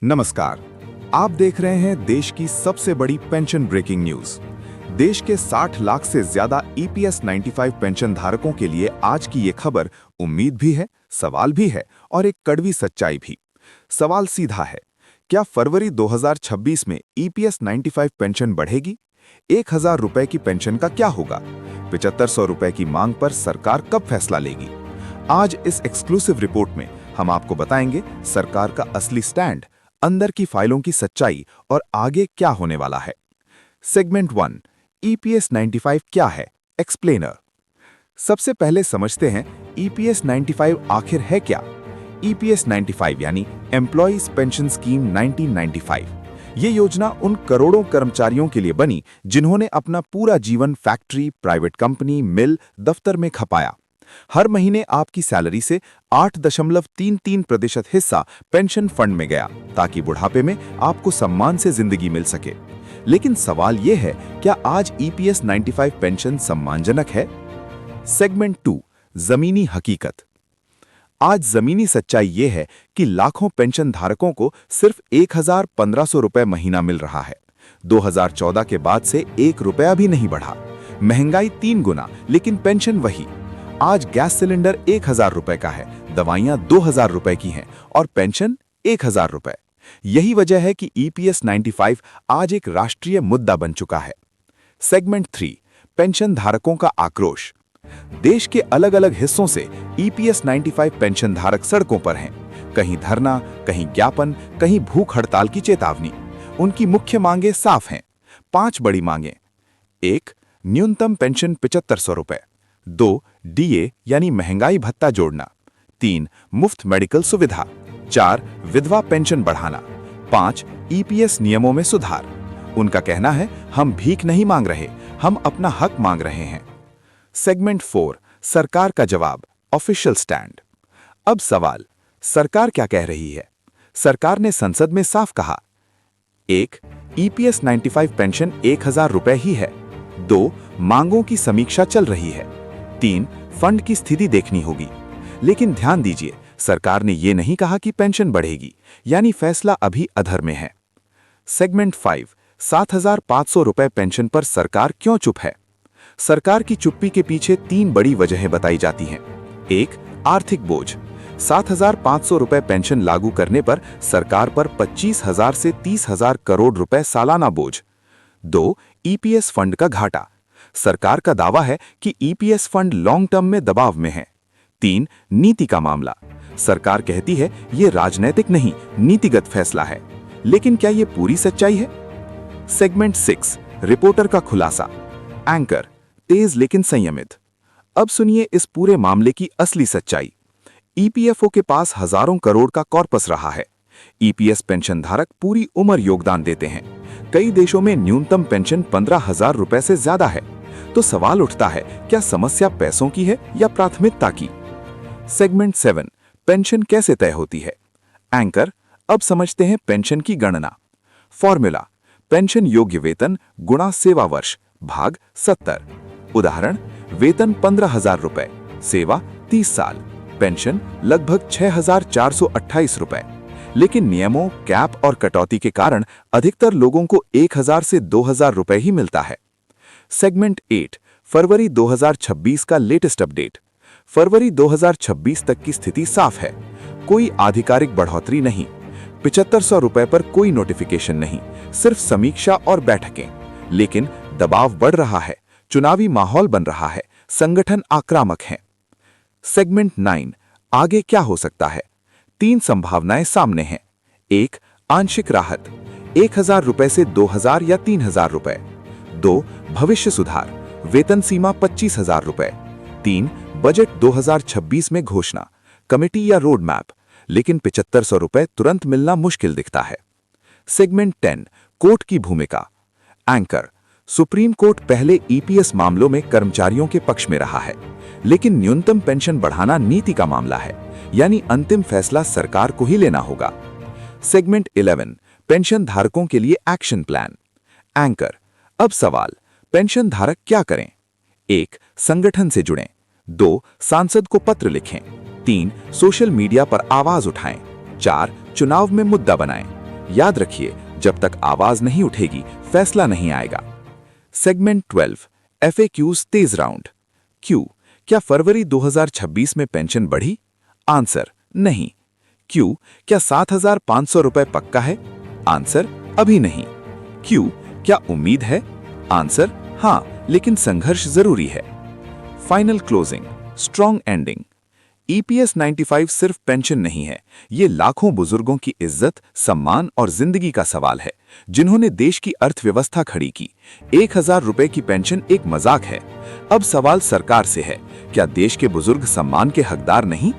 नमस्कार। आप देख रहे हैं देश की सबसे बड़ी पेंशन ब्रेकिंग न्यूज। देश के 60 लाख से ज्यादा ईपीएस 95 पेंशन धारकों के लिए आज की ये खबर उम्मीद भी है, सवाल भी है और एक कड़वी सच्चाई भी। सवाल सीधा है, क्या फरवरी 2026 में ईपीएस 95 पेंशन बढ़ेगी? 1000 रुपए की पेंशन का क्या होगा? 7500 रुपए की मांग पर सरकार कब फैसला लेगी? आज इस एक्सक्लूसिव रिपोर्ट में हम आपको बताएंगे सरकार का असली स्टैंड, अंदर की फाइलों की सच्चाई और आगे क्या होने वाला है। सेगमेंट 1, ईपीएस 95 क्या है? एक्सप्लेनर। सबसे पहले समझते हैं ईपीएस 95 आखिर है क्या। ईपीएस 95 यानी एम्प्लॉइज पेंशन स्कीम 1995। ये योजना उन करोड़ों कर्मचारियों के लिए बनी जिन्होंने अपना पूरा जीवन फैक्ट्री, प्राइवेट कंपनी, मिल, दफ्तर में खपाया। हर महीने आपकी सैलरी से 8.33% हिस्सा पेंशन फंड में गया ताकि बुढ़ापे में आपको सम्मान से जिंदगी मिल सके। लेकिन सवाल यह है, क्या आज ईपीएस 95 पेंशन सम्मानजनक है? सेगमेंट 2, जमीनी हकीकत। आज जमीनी सच्चाई यह है कि लाखों पेंशन धारकों को सिर्फ 1500 रुपए महीना मिल रहा है। 2014 के बाद से 1 रुपया भी नहीं बढ़ा। महंगाई 3 गुना, लेकिन पेंशन वही। आज गैस सिलेंडर 1000 रुपए का है, दवाइयां 2000 रुपए की हैं और पेंशन 1000 रुपए। यही वजह है कि ईपीएस 95 आज एक राष्ट्रीय मुद्दा बन चुका है। सेगमेंट 3, पेंशन धारकों का आक्रोश। देश के अलग अलग हिस्सों से ईपीएस 95 पेंशन धारक सड़कों पर हैं। कहीं धरना, कहीं ज्ञापन, कहीं भूख हड़ताल की चेतावनी। उनकी मुख्य मांगें साफ हैं। 5 बड़ी मांगें। 1, न्यूनतम पेंशन 7500 रुपए। 2, डीए यानी महंगाई भत्ता जोड़ना। 3, मुफ्त मेडिकल सुविधा। 4, विधवा पेंशन बढ़ाना। 5, ईपीएस नियमों में सुधार। उनका कहना है, हम भीख नहीं मांग रहे, हम अपना हक मांग रहे हैं। सेगमेंट 4, सरकार का जवाब, ऑफिशियल स्टैंड। अब सवाल, सरकार क्या कह रही है? सरकार ने संसद में साफ कहा, 1, ईपीएस 95 पेंशन 1000 रुपए ही है। 2, मांगों की समीक्षा चल रही है। 3, फंड की स्थिति देखनी होगी। लेकिन ध्यान दीजिए, सरकार ने यह नहीं कहा कि पेंशन बढ़ेगी, यानी फैसला अभी अधर में है। सेगमेंट 5, 7500 रुपए पेंशन पर सरकार क्यों चुप है? सरकार की चुप्पी के पीछे 3 बड़ी वजहें बताई जाती हैं। 1, आर्थिक बोझ। 7500 रुपए पेंशन लागू करने पर सरकार पर 25,000 से 30,000 करोड़ रुपए सालाना बोझ। 2, ईपीएस फंड का घाटा। सरकार का दावा है कि ईपीएस फंड लॉन्ग टर्म में दबाव में है। 3, नीति का मामला। सरकार कहती है यह राजनीतिक नहीं, नीतिगत फैसला है। लेकिन क्या यह पूरी सच्चाई है? सेगमेंट 6, रिपोर्टर का खुलासा। एंकर, तेज लेकिन संयमित। अब सुनिए इस पूरे मामले की असली सच्चाई। ईपीएफओ के पास हजारों करोड़ का कॉर्पस रहा है। ईपीएस पेंशन धारक पूरी उम्र योगदान देते हैं। कई देशों में न्यूनतम पेंशन 15,000 रुपए से ज्यादा है। तो सवाल उठता है, क्या समस्या पैसों की है या प्राथमिकता की? सेगमेंट 7, पेंशन कैसे तय होती है? एंकर, अब समझते हैं पेंशन की गणना। फॉर्मूला, पेंशन योग्य वेतन गुणा सेवा वर्ष भाग 70। उदाहरण, वेतन 15,000 रुपए, सेवा 30 साल, पेंशन लगभग 6,428 रुपए। लेकिन नियमों, कैप और कटौती के कारण अधिकतर लोगों को 1000 से 2000 रुपए ही मिलता है। सेगमेंट 8, फरवरी 2026 का लेटेस्ट अपडेट। फरवरी 2026 तक की स्थिति साफ है। कोई आधिकारिक बढ़ोतरी नहीं। 7500 रुपए पर कोई नोटिफिकेशन नहीं, सिर्फ समीक्षा और बैठकें। लेकिन दबाव बढ़ रहा है, चुनावी माहौल बन रहा है, संगठन आक्रामक हैं। सेगमेंट 9, आगे क्या हो सकता है? 3 संभावनाएं सामने हैं। 1, आंशिक राहत, 1000 रुपए से 2000 या 3000 रुपए। 2, भविष्य सुधार, वेतन सीमा 25,000 रुपए। 3, बजट 2026 में घोषणा, कमेटी या रोड मैप। लेकिन 7500 रुपए तुरंत मिलना मुश्किल दिखता है। सेगमेंट 10, कोर्ट की भूमिका। एंकर, सुप्रीम कोर्ट पहले ईपीएस मामलों में कर्मचारियों के पक्ष में रहा है, लेकिन न्यूनतम पेंशन बढ़ाना नीति का मामला है, यानी अंतिम फैसला सरकार को ही लेना होगा। सेगमेंट 11, पेंशन धारकों के लिए एक्शन प्लान। एंकर, अब सवाल, पेंशन धारक क्या करें? 1, संगठन से जुड़ें। 2, सांसद को पत्र लिखें। 3, सोशल मीडिया पर आवाज उठाएं। 4, चुनाव में मुद्दा बनाएं। याद रखिए, जब तक आवाज नहीं उठेगी फैसला नहीं आएगा। सेगमेंट 12 FAQs तेज राउंड। क्यों? क्या फरवरी 2026 में पेंशन बढ़ी? आंसर नहीं। क्यों? क्या 7,500 रुपए पक्का है? आंसर अभी नहीं। क्यों? क्या उम्मीद है? आंसर हाँ, लेकिन संघर्ष जरूरी है। Final closing, strong ending. EPS 95 सिर्फ पेंशन नहीं है, ये लाखों बुजुर्गों की इज्जत, सम्मान और जिंदगी का सवाल है, जिन्होंने देश की अर्थव्यवस्था खड़ी की। 1,000 रुपए की पेंशन एक मजाक है। अब सवाल सरकार से है, क्या देश के बुजुर्ग सम्मान के हकदार नहीं?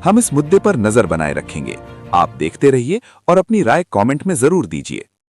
हम इस मुद्दे पर नजर बनाए रखेंगे। आप देखते रहिए और अपनी राय कमेंट में जरूर दीजिए।